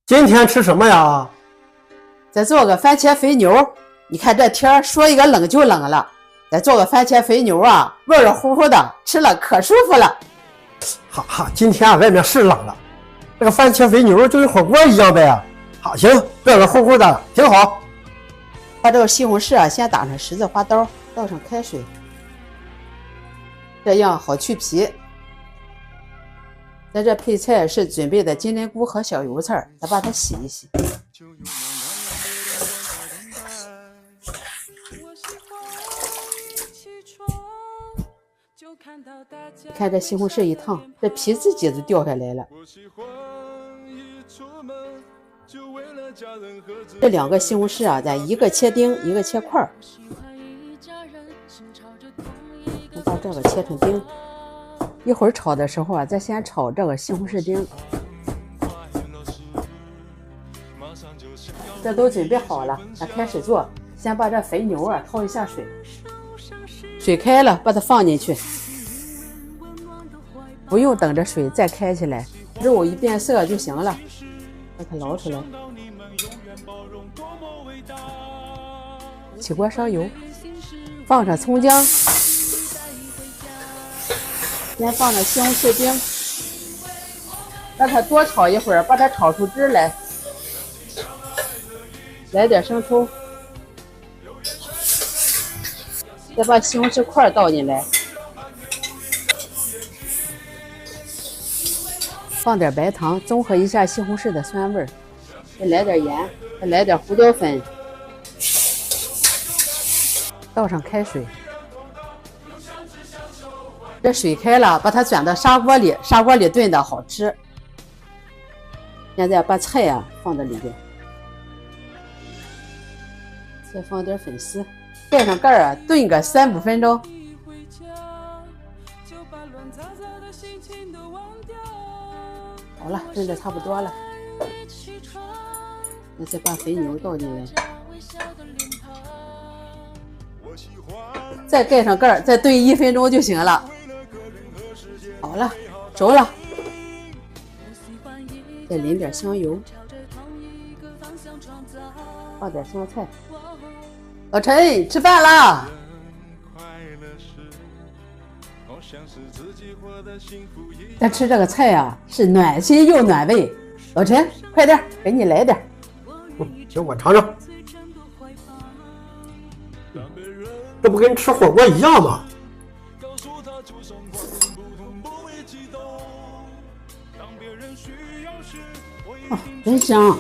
今天吃什么呀？再做个番茄肥牛。你看这天说一个冷就冷了，再做个番茄肥牛啊，热热乎乎的，吃了可舒服了。哈哈，今天外面是冷了，这个番茄肥牛就跟火锅一样呗。好，行，热热乎乎的，挺好。把这个西红柿先打成十字花刀，倒上开水，这样好去皮。在这配菜是准备的金针菇和小油菜，再把它洗一洗。看这西红柿一烫，这皮自己都掉下来了。这两个西红柿啊，咱一个切丁，一个切块。我把这个切成丁。一会儿炒的时候啊，咱先炒这个西红柿丁。这都准备好了，咱开始做。先把这肥牛啊焯一下水，水开了，把它放进去。不用等着水再开起来，肉一变色就行了。把它捞出来，起锅烧油，放上葱姜，先放上西红柿丁，让它多炒一会儿，把它炒出汁来。来点生抽，再把西红柿块倒进来，放点白糖，中和一下西红柿的酸味儿。再来点盐，再来点胡椒粉，倒上开水。这水开了，把它转到砂锅里，砂锅里炖的好吃。现在把菜啊放到里边，再放点粉丝，盖上盖啊，炖个3-5分钟。好了，炖的差不多了，那再把肥牛倒进来，再盖上盖，再炖1分钟就行了。好了，熟了，再淋点香油，放点香菜。老陈，吃饭啦！咱吃这个菜啊，是暖心又暖胃。老陈，快点，给你来点。行，我尝尝。这不跟吃火锅一样吗？哦，真香！